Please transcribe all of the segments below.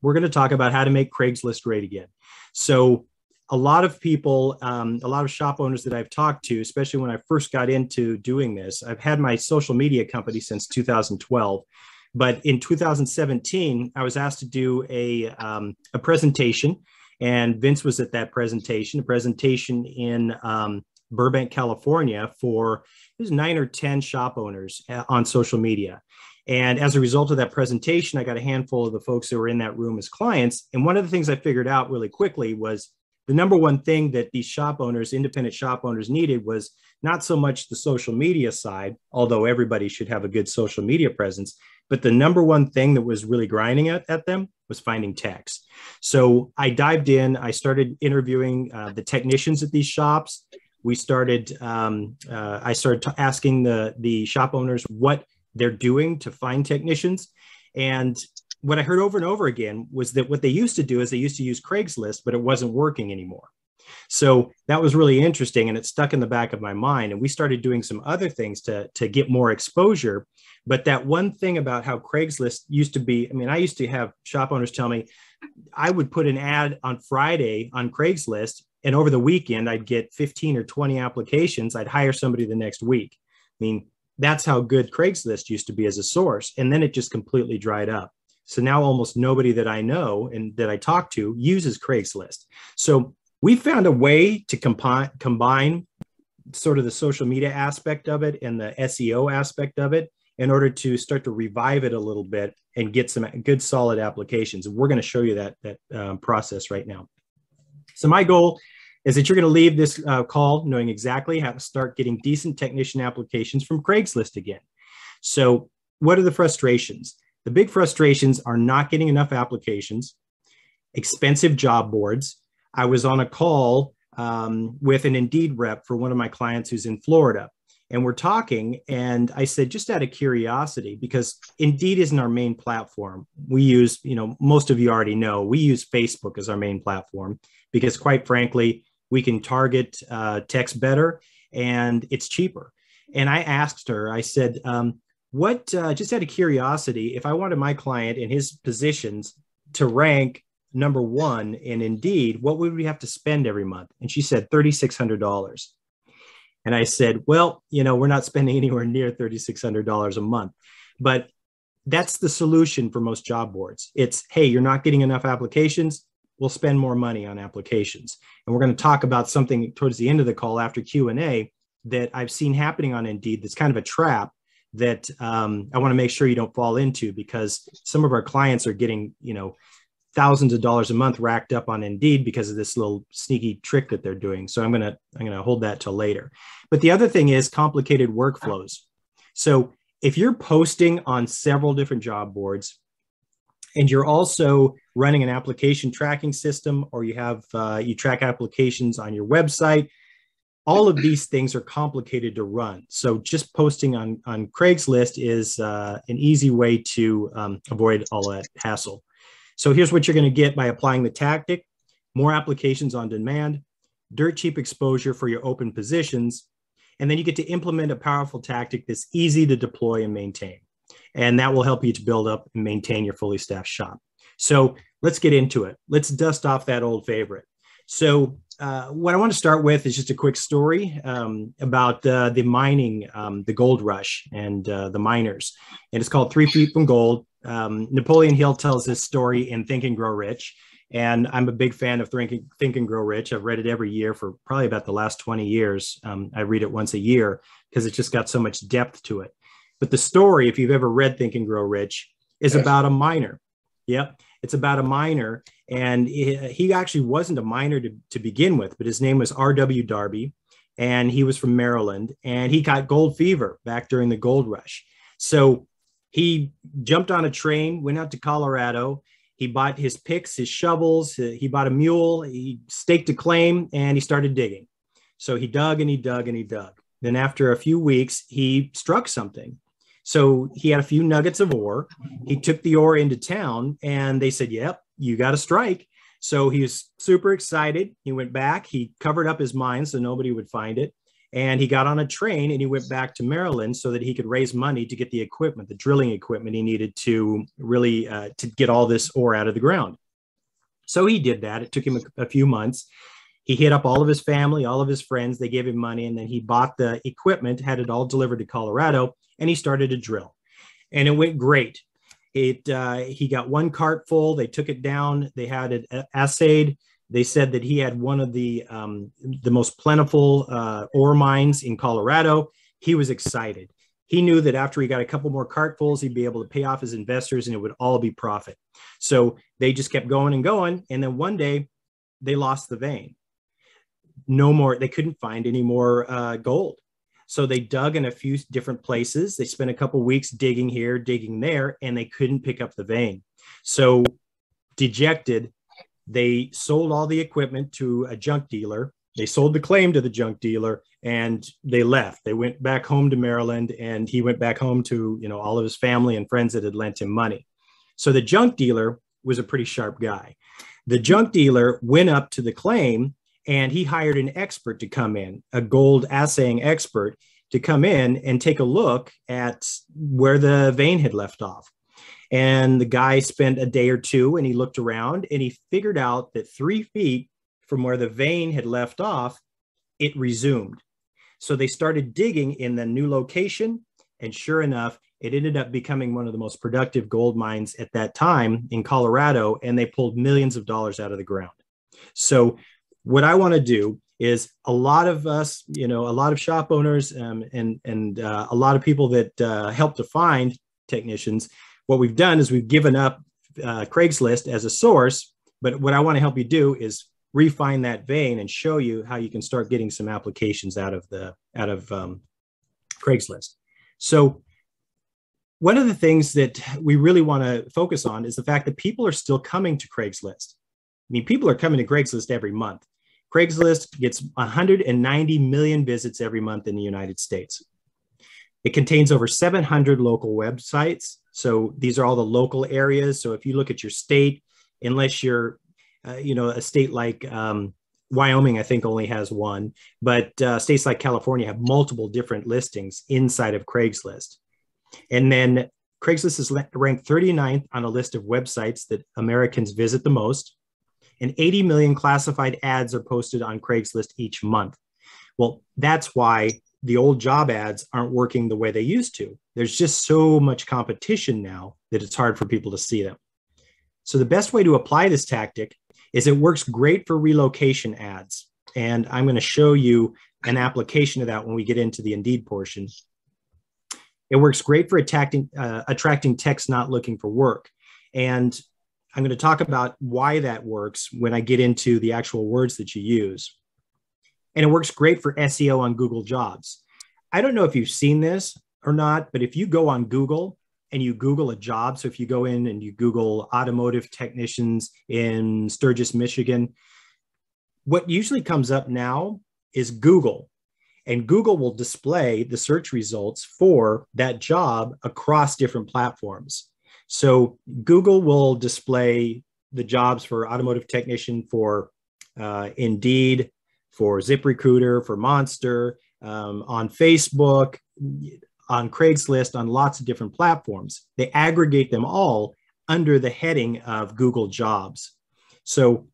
We're going to talk about how to make Craigslist great again. So a lot of people, a lot of shop owners that I've talked to, especially when I first got into doing this, I've had my social media company since 2012. But in 2017, I was asked to do a presentation, and Vince was at that presentation, a presentation in Burbank, California, for it was 9 or 10 shop owners on social media. And as a result of that presentation, I got a handful of the folks that were in that room as clients. And one of the things I figured out really quickly was the number one thing that these shop owners, independent shop owners, needed was not so much the social media side, although everybody should have a good social media presence, but the number one thing that was really grinding at them was finding techs. So I dived in, I started interviewing the technicians at these shops. I started asking the shop owners what they're doing to find technicians. And what I heard over and over again was that what they used to do is they used to use Craigslist, but it wasn't working anymore. So that was really interesting, and it stuck in the back of my mind. And we started doing some other things to get more exposure. But that one thing about how Craigslist used to be, I mean, I used to have shop owners tell me I would put an ad on Friday on Craigslist, and over the weekend, I'd get 15 or 20 applications. I'd hire somebody the next week. I mean, that's how good Craigslist used to be as a source. And then it just completely dried up. So now almost nobody that I know and that I talk to uses Craigslist. So we found a way to combine sort of the social media aspect of it and the SEO aspect of it in order to start to revive it a little bit and get some good solid applications. And we're going to show you that process right now. So my goal is that you're going to leave this call knowing exactly how to start getting decent technician applications from Craigslist again. So what are the frustrations? The big frustrations are not getting enough applications, expensive job boards. I was on a call with an Indeed rep for one of my clients who's in Florida, and we're talking, and I said, just out of curiosity, because Indeed isn't our main platform. We use, most of you already know, we use Facebook as our main platform because, quite frankly, we can target techs better and it's cheaper. And I asked her, I said, just out of curiosity, if I wanted my client in his positions to rank number one in Indeed, what would we have to spend every month? And she said $3,600. And I said, well, we're not spending anywhere near $3,600 a month, but that's the solution for most job boards. It's, hey, you're not getting enough applications. We'll spend more money on applications. And we're going to talk about something towards the end of the call after Q&A that I've seen happening on Indeed that's kind of a trap that I want to make sure you don't fall into, because some of our clients are getting, thousands of dollars a month racked up on Indeed because of this little sneaky trick that they're doing. So I'm gonna hold that till later. But the other thing is complicated workflows. So if you're posting on several different job boards, and you're also running an application tracking system, or you have you track applications on your website, all of these things are complicated to run. So just posting on Craigslist is an easy way to avoid all that hassle. So here's what you're going to get by applying the tactic: more applications on demand, dirt cheap exposure for your open positions, and then you get to implement a powerful tactic that's easy to deploy and maintain. And that will help you to build up and maintain your fully staffed shop. So let's get into it. Let's dust off that old favorite. So what I want to start with is just a quick story about the mining, the gold rush and the miners. And it's called 3 Feet from Gold. Napoleon Hill tells this story in Think and Grow Rich. And I'm a big fan of Think and Grow Rich. I've read it every year for probably about the last 20 years. I read it once a year because it just got so much depth to it. But the story, if you've ever read Think and Grow Rich, is about a miner. Yep, it's about a miner. And he actually wasn't a miner to begin with, but his name was R.W. Darby, and he was from Maryland, and he got gold fever back during the gold rush. So he jumped on a train, went out to Colorado. He bought his picks, his shovels, he bought a mule, he staked a claim, and he started digging. So he dug and he dug and he dug. Then after a few weeks, he struck something. So he had a few nuggets of ore. He took the ore into town, and they said, yep, you got a strike. So he was super excited. He went back, he covered up his mine so nobody would find it. And he got on a train and he went back to Maryland so that he could raise money to get the equipment, the drilling equipment he needed to really to get all this ore out of the ground. So he did that. It took him a few months. He hit up all of his family, all of his friends. They gave him money, and then he bought the equipment, had it all delivered to Colorado, and he started to drill. And it went great. He got one cart full. They took it down. They had it assayed. They said that he had one of the most plentiful ore mines in Colorado. He was excited. He knew that after he got a couple more cartfuls, he'd be able to pay off his investors and it would all be profit. So they just kept going and going. And then one day they lost the vein. No more, they couldn't find any more gold. So they dug in a few different places. They spent a couple weeks digging here, digging there, and they couldn't pick up the vein. So dejected, they sold all the equipment to a junk dealer. They sold the claim to the junk dealer and they left. They went back home to Maryland, and he went back home to, you know, all of his family and friends that had lent him money. So the junk dealer was a pretty sharp guy. The junk dealer went up to the claim and he hired an expert to come in, a gold assaying expert, to come in and take a look at where the vein had left off. And the guy spent a day or two and he looked around and he figured out that 3 feet from where the vein had left off, it resumed. So they started digging in the new location, and sure enough, it ended up becoming one of the most productive gold mines at that time in Colorado, and they pulled millions of dollars out of the ground. So what I want to do is, a lot of us, you know, a lot of shop owners and a lot of people that help to find technicians, what we've done is we've given up Craigslist as a source. But what I want to help you do is refine that vein and show you how you can start getting some applications out of Craigslist. So one of the things that we really want to focus on is the fact that people are still coming to Craigslist. I mean, people are coming to Craigslist every month. Craigslist gets 190 million visits every month in the United States. It contains over 700 local websites. So these are all the local areas. So if you look at your state, unless you're, a state like Wyoming, I think only has one, but states like California have multiple different listings inside of Craigslist. And then Craigslist is ranked 39th on a list of websites that Americans visit the most. And 80 million classified ads are posted on Craigslist each month. Well, that's why the old job ads aren't working the way they used to. There's just so much competition now that it's hard for people to see them. So the best way to apply this tactic is it works great for relocation ads. And I'm going to show you an application of that when we get into the Indeed portion. It works great for attracting techs not looking for work. And I'm going to talk about why that works when I get into the actual words that you use. And it works great for SEO on Google Jobs. I don't know if you've seen this or not, but if you go on Google and you Google a job, so if you go in and you Google automotive technicians in Sturgis, Michigan, what usually comes up now is Google. And Google will display the search results for that job across different platforms. So Google will display the jobs for automotive technician for Indeed, for ZipRecruiter, for Monster, on Facebook, on Craigslist, on lots of different platforms. They aggregate them all under the heading of Google Jobs. So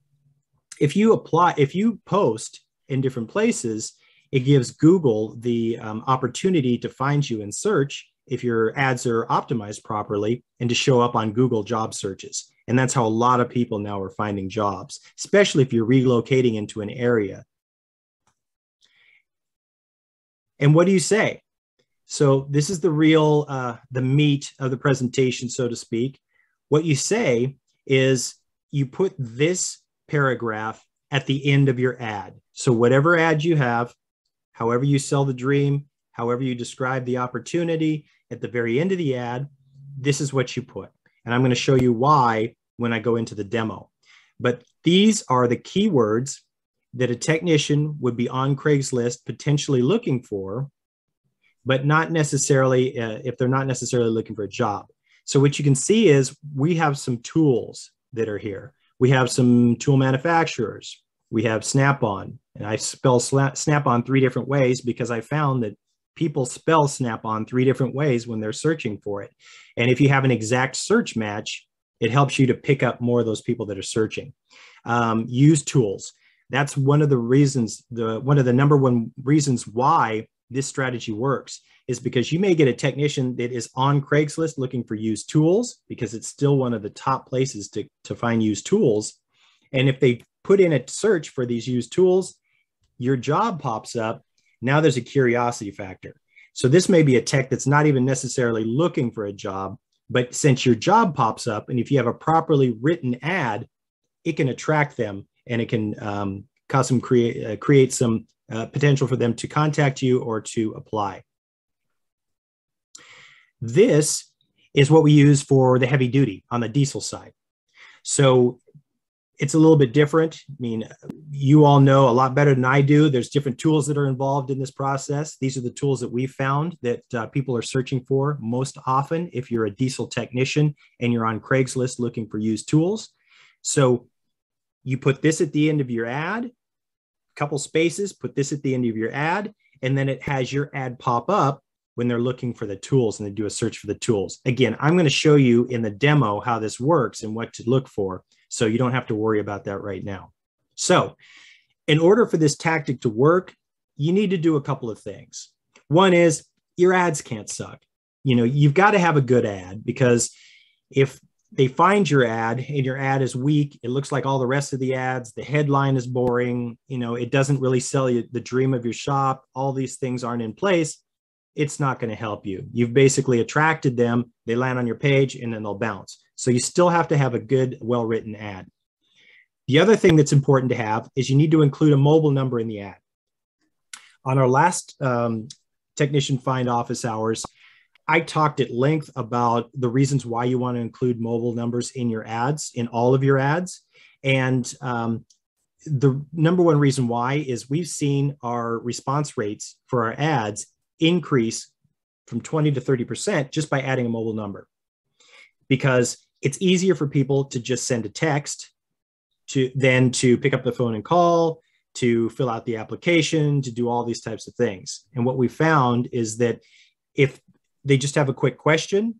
if you post in different places, it gives Google the opportunity to find you in search if your ads are optimized properly and to show up on Google job searches. And that's how a lot of people now are finding jobs, especially if you're relocating into an area. And what do you say? So this is the real, the meat of the presentation, so to speak. What you say is you put this paragraph at the end of your ad. So whatever ad you have, however you sell the dream, however you describe the opportunity, at the very end of the ad, this is what you put. And I'm going to show you why when I go into the demo. But these are the keywords that a technician would be on Craigslist potentially looking for, but not necessarily if they're not necessarily looking for a job. So what you can see is we have some tools that are here. We have some tool manufacturers. We have Snap-on, and I spell Snap-on 3 different ways because I found that people spell Snap-on 3 different ways when they're searching for it. And if you have an exact search match, it helps you to pick up more of those people that are searching. Use tools. That's one of the reasons, one of the number one reasons why this strategy works is because you may get a technician that is on Craigslist looking for used tools, because it's still one of the top places to find used tools. And if they put in a search for these used tools, your job pops up. Now there's a curiosity factor. So this may be a tech that's not even necessarily looking for a job, but since your job pops up, and if you have a properly written ad, it can attract them, and it can cause some create some potential for them to contact you or to apply. This is what we use for the heavy duty on the diesel side. So it's a little bit different. I mean, you all know a lot better than I do. There's different tools that are involved in this process. These are the tools that we found that people are searching for most often if you're a diesel technician and you're on Craigslist looking for used tools. So you put this at the end of your ad, couple spaces, put this at the end of your ad, and then it has your ad pop up when they're looking for the tools and they do a search for the tools. Again, I'm going to show you in the demo how this works and what to look for, so you don't have to worry about that right now. So in order for this tactic to work, you need to do a couple of things. One is your ads can't suck. You know, you've got to have a good ad, because if they find your ad and your ad is weak, it looks like all the rest of the ads, the headline is boring, you know, it doesn't really sell you the dream of your shop, all these things aren't in place, it's not going to help you. You've basically attracted them, they land on your page, and then they'll bounce. So you still have to have a good, well-written ad. The other thing that's important to have is you need to include a mobile number in the ad. On our last Technician Find office hours, I talked at length about the reasons why you want to include mobile numbers in your ads, in all of your ads. And the number one reason why is we've seen our response rates for our ads increase from 20 to 30% just by adding a mobile number, because it's easier for people to just send a text than to pick up the phone and call, to fill out the application, to do all these types of things. And what we found is that if they just have a quick question,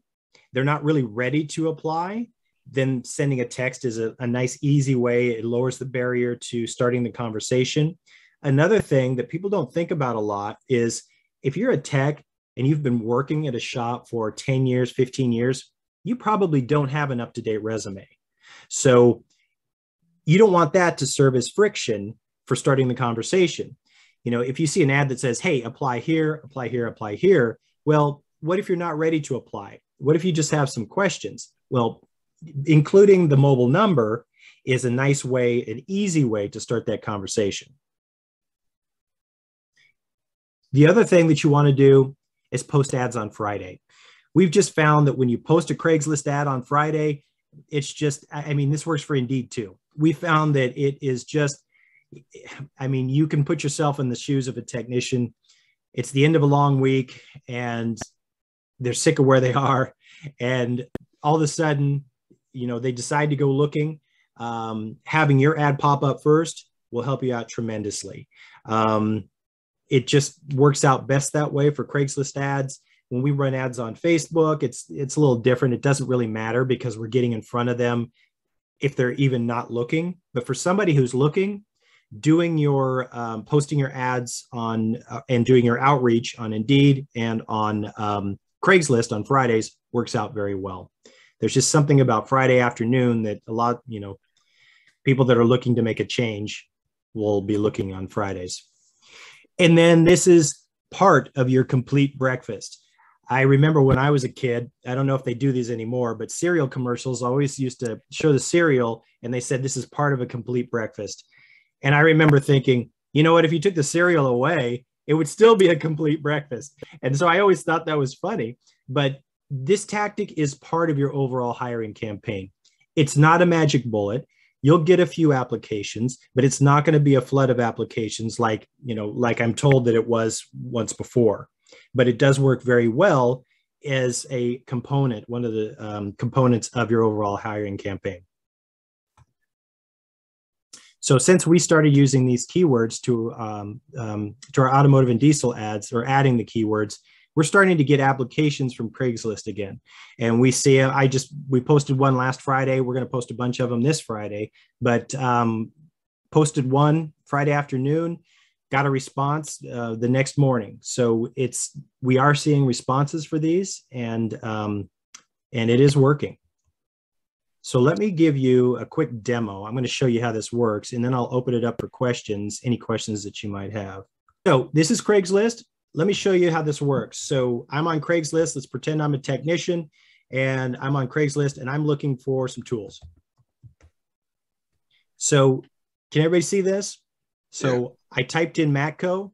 they're not really ready to apply, then sending a text is a nice, easy way. It lowers the barrier to starting the conversation. Another thing that people don't think about a lot is if you're a tech and you've been working at a shop for 10 years, 15 years, you probably don't have an up-to-date resume. So you don't want that to serve as friction for starting the conversation. You know, if you see an ad that says, hey, apply here, apply here, apply here, well, what if you're not ready to apply? What if you just have some questions? Well, including the mobile number is a nice way, an easy way to start that conversation. The other thing that you want to do is post ads on Friday. We've just found that when you post a Craigslist ad on Friday, it's just, I mean, this works for Indeed too. We found that it is just, I mean, you can put yourself in the shoes of a technician. It's the end of a long week and they're sick of where they are. And all of a sudden, you know, they decide to go looking. Having your ad pop up first will help you out tremendously. It just works out best that way for Craigslist ads. When we run ads on Facebook, it's a little different. It doesn't really matter because we're getting in front of them if they're even not looking. But for somebody who's looking, doing your posting your ads on and doing your outreach on Indeed and on Craigslist on Fridays works out very well. There's just something about Friday afternoon that a lot, you know, people that are looking to make a change will be looking on Fridays. And then this is part of your complete breakfast. I remember when I was a kid, I don't know if they do these anymore, but cereal commercials always used to show the cereal and they said, this is part of a complete breakfast. And I remember thinking, you know what, if you took the cereal away, it would still be a complete breakfast. And so I always thought that was funny, but this tactic is part of your overall hiring campaign. It's not a magic bullet. You'll get a few applications, but it's not going to be a flood of applications like, you know, like I'm told that it was once before. But it does work very well as a component, one of the components of your overall hiring campaign. So since we started using these keywords to our automotive and diesel ads, or adding the keywords, we're starting to get applications from Craigslist again. And we see, we posted one last Friday. We're going to post a bunch of them this Friday, but posted one Friday afternoon, got a response the next morning. So we are seeing responses for these, and it is working. So let me give you a quick demo. I'm going to show you how this works, and then I'll open it up for questions, any questions that you might have. So this is Craigslist. Let me show you how this works. So I'm on Craigslist. Let's pretend I'm a technician, and I'm on Craigslist, and I'm looking for some tools. So can everybody see this? So I typed in Matco,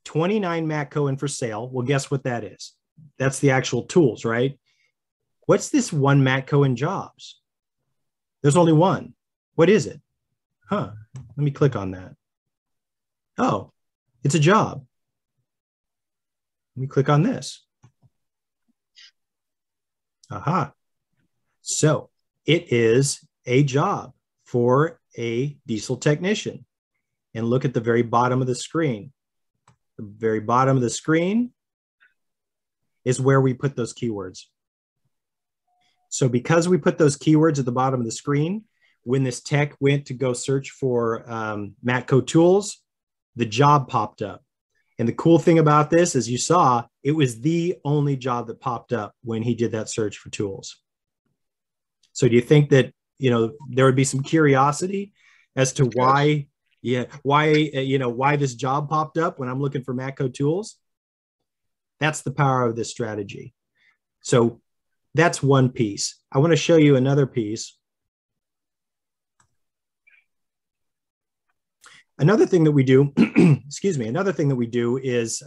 29 Matco in for sale. Well, guess what that is? That's the actual tools, right? What's this one Matco in jobs? There's only one. What is it? Let me click on that. Oh, it's a job. Let me click on this. Aha. So it is a job for a diesel technician. And look at the very bottom of the screen. The very bottom of the screen is where we put those keywords. So because we put those keywords at the bottom of the screen, when this tech went to go search for Matco tools, the job popped up. And the cool thing about this, as you saw, it was the only job that popped up when he did that search for tools. So do you think that, there would be some curiosity as to why this job popped up when I'm looking for Matco tools? That's the power of this strategy. So that's one piece. I want to show you another piece. Another thing that we do, excuse me, another thing that we do is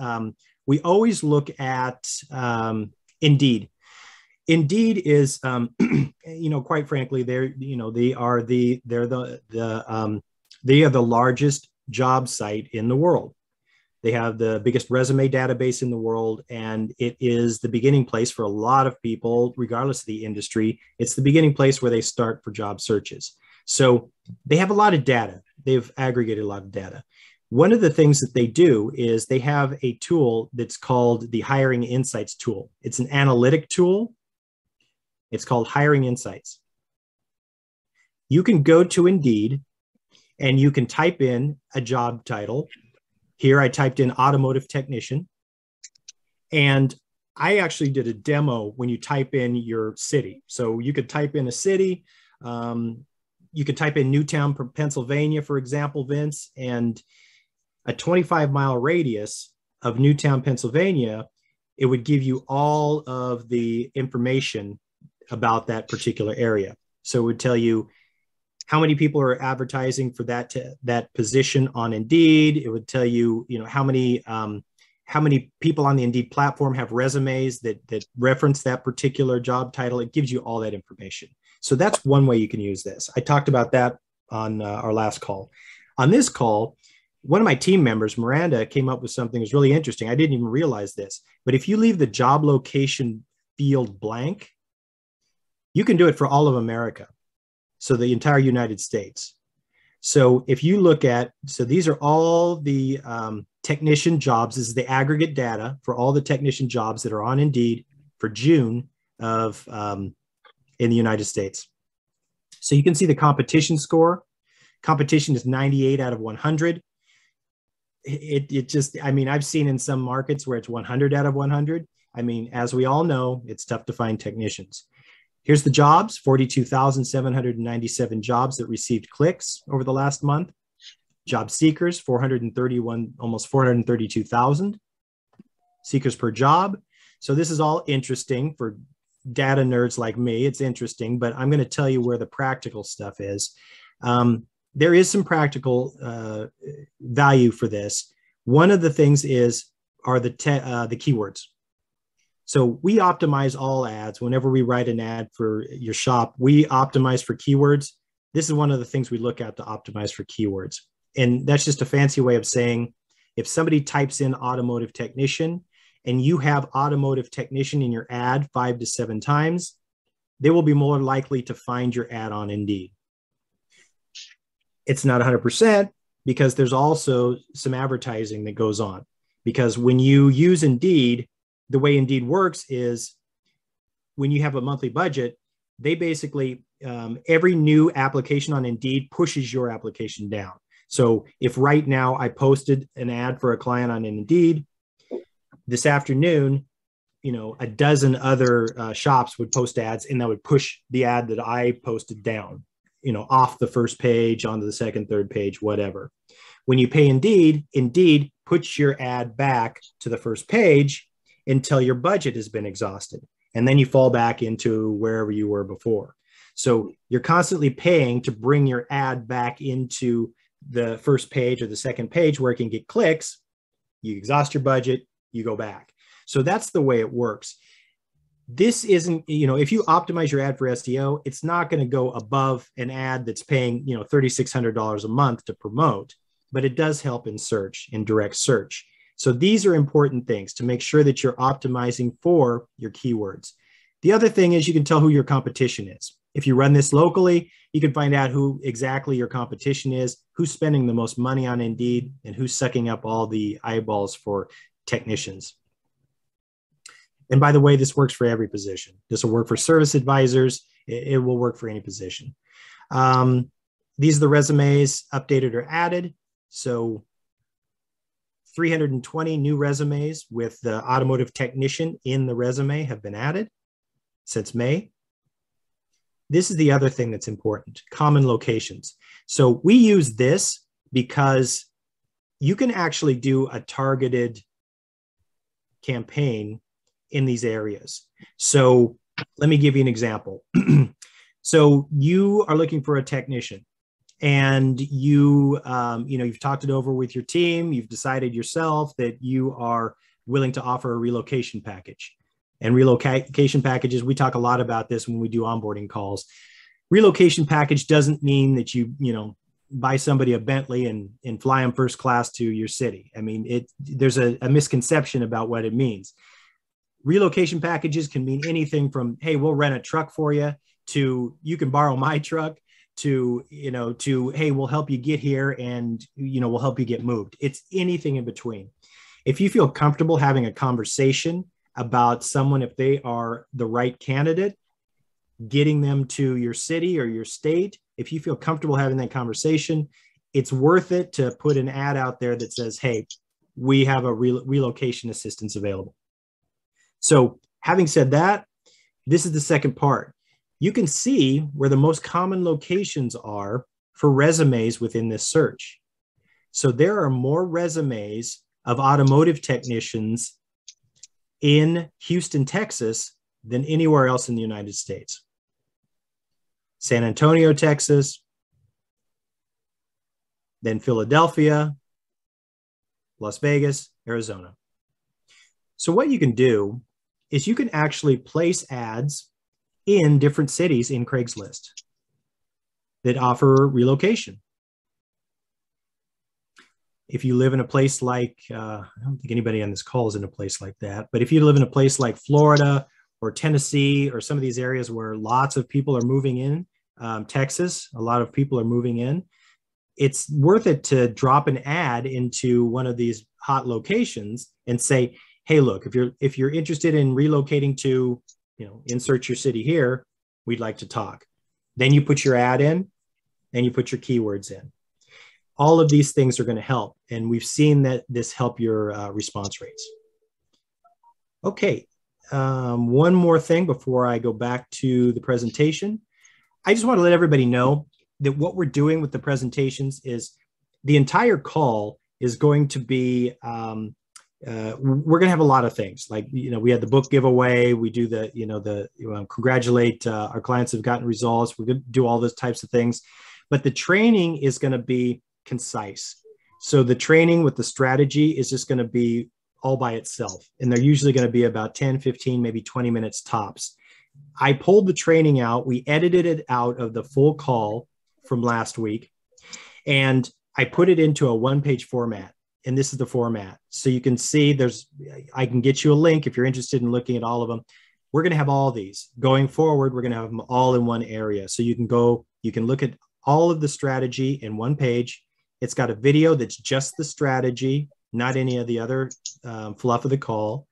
we always look at Indeed. Indeed is, quite frankly, they are the largest job site in the world. They have the biggest resume database in the world, and it is the beginning place for a lot of people, regardless of the industry. It's the beginning place where they start for job searches. So they have a lot of data. They've aggregated a lot of data. One of the things that they do is they have a tool that's called the Hiring Insights tool. It's an analytic tool. It's called Hiring Insights. You can go to Indeed and you can type in a job title. Here I typed in automotive technician, and I actually did a demo when you type in your city. So you could type in a city. You could type in Newtown, Pennsylvania, for example, Vince, and a 25-mile radius of Newtown, Pennsylvania, it would give you all of the information about that particular area. So it would tell you how many people are advertising for that position on Indeed. It would tell you, how many people on the Indeed platform have resumes that reference that particular job title. It gives you all that information. So that's one way you can use this. I talked about that on our last call. On this call, one of my team members, Miranda, came up with something that was really interesting. I didn't even realize this, but if you leave the job location field blank, you can do it for all of America. So the entire United States. So if you look at, so these are all the technician jobs. This is the aggregate data for all the technician jobs that are on Indeed for June of in the United States. So you can see the competition score. Competition is 98 out of 100. It just, I've seen in some markets where it's 100 out of 100. As we all know, it's tough to find technicians. Here's the jobs, 42,797 jobs that received clicks over the last month. Job seekers, 431, almost 432,000 seekers per job. So this is all interesting for data nerds like me. It's interesting, but I'm going to tell you where the practical stuff is. There is some practical value for this. One of the things are the keywords. So we optimize all ads. Whenever we write an ad for your shop, we optimize for keywords. This is one of the things we look at to optimize for keywords. And that's just a fancy way of saying, if somebody types in automotive technician and you have automotive technician in your ad 5 to 7 times, they will be more likely to find your ad on Indeed. It's not 100% because there's also some advertising that goes on. Because when you use Indeed, the way Indeed works is when you have a monthly budget, they basically, every new application on Indeed pushes your application down. So if right now I posted an ad for a client on Indeed, this afternoon, a dozen other shops would post ads, and that would push the ad that I posted down, off the first page, onto the second, third page, whatever. When you pay Indeed, Indeed puts your ad back to the first page until your budget has been exhausted. And then you fall back into wherever you were before. So you're constantly paying to bring your ad back into the first page or the second page where it can get clicks. You exhaust your budget, you go back. So that's the way it works. This isn't, if you optimize your ad for SEO, it's not going to go above an ad that's paying, $3,600 a month to promote, but it does help in search, in direct search. So these are important things to make sure that you're optimizing for your keywords. The other thing is you can tell who your competition is. If you run this locally, you can find out who exactly your competition is, who's spending the most money on Indeed, and who's sucking up all the eyeballs for technicians. And by the way, this works for every position. This will work for service advisors. It will work for any position. These are the resumes updated or added. So 320 new resumes with the automotive technician in the resume have been added since May. This is the other thing that's important, common locations. So we use this because you can actually do a targeted campaign in these areas. So let me give you an example. So you are looking for a technician, and you've talked it over with your team. You've decided yourself that you are willing to offer a relocation package. And relocation packages, we talk a lot about this when we do onboarding calls. Relocation package doesn't mean that you buy somebody a Bentley and fly them first class to your city. I mean, there's a misconception about what it means. Relocation packages can mean anything from, hey, we'll rent a truck for you, to you can borrow my truck, to hey, we'll help you get here, and we'll help you get moved. It's anything in between. If you feel comfortable having a conversation about someone, if they are the right candidate, getting them to your city or your state, if you feel comfortable having that conversation, it's worth it to put an ad out there that says, hey, we have a relocation assistance available. So having said that, this is the second part. You can see where the most common locations are for resumes within this search. So there are more resumes of automotive technicians in Houston, Texas, than anywhere else in the United States. San Antonio, Texas, then Philadelphia, Las Vegas, Arizona. So what you can do is you can actually place ads in different cities in Craigslist that offer relocation. If you live in a place like, I don't think anybody on this call is in a place like that, but if you live in a place like Florida or Tennessee or some of these areas where lots of people are moving in, Texas, a lot of people are moving in, it's worth it to drop an ad into one of these hot locations and say, hey, look, if you're interested in relocating to, insert your city here, we'd like to talk. Then you put your ad in, and you put your keywords in. All of these things are going to help, and we've seen that this help your response rates. Okay, one more thing before I go back to the presentation. I just want to let everybody know that what we're doing with the presentations is the entire call is going to be, we're going to have a lot of things. Like, we had the book giveaway. We do congratulate our clients who've gotten results. We're going to do all those types of things. But the training is going to be concise. So the training with the strategy is just going to be all by itself. And they're usually going to be about 10, 15, maybe 20 minutes tops. I pulled the training out. We edited it out of the full call from last week, and I put it into a one-page format. And this is the format. So you can see I can get you a link if you're interested in looking at all of them. We're going to have all these going forward. We're going to have them all in one area. So you can look at all of the strategy in one page. It's got a video that's just the strategy, not any of the other fluff of the call.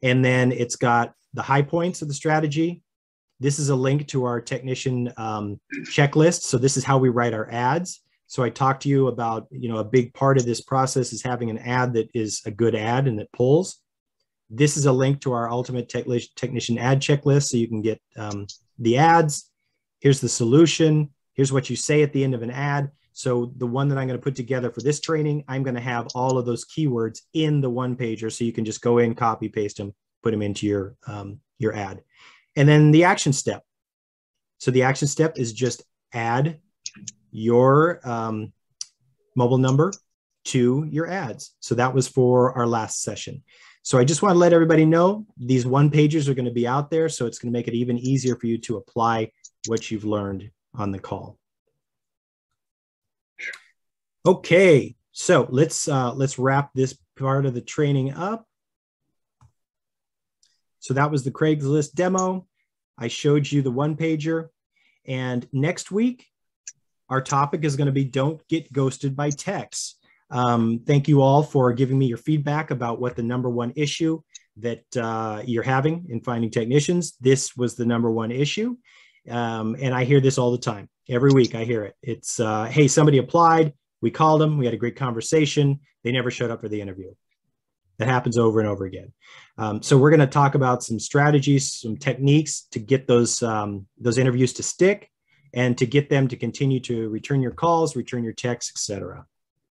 And then it's got the high points of the strategy. This is a link to our technician checklist. So this is how we write our ads. So I talked to you about, a big part of this process is having an ad that is a good ad and that pulls. This is a link to our ultimate technician ad checklist. So you can get the ads. Here's the solution. Here's what you say at the end of an ad. So the one that I'm going to put together for this training, I'm going to have all of those keywords in the one pager. So you can just go in, copy, paste them, put them into your ad. And then the action step. So the action step is just add your mobile number to your ads. So that was for our last session. So I just want to let everybody know these one pagers are going to be out there. So it's going to make it even easier for you to apply what you've learned on the call. Okay, so let's wrap this part of the training up. So that was the Craigslist demo. I showed you the one pager. And next week, our topic is going to be don't get ghosted by TECHS. Thank you all for giving me your feedback about what the #1 issue that you're having in finding technicians. This was the #1 issue. And I hear this all the time. Every week I hear it. It's, hey, somebody applied. We called them. We had a great conversation. They never showed up for the interview. That happens over and over again. So we're going to talk about some strategies, some techniques to get those interviews to stick and to get them to continue to return your calls, return your texts, etc.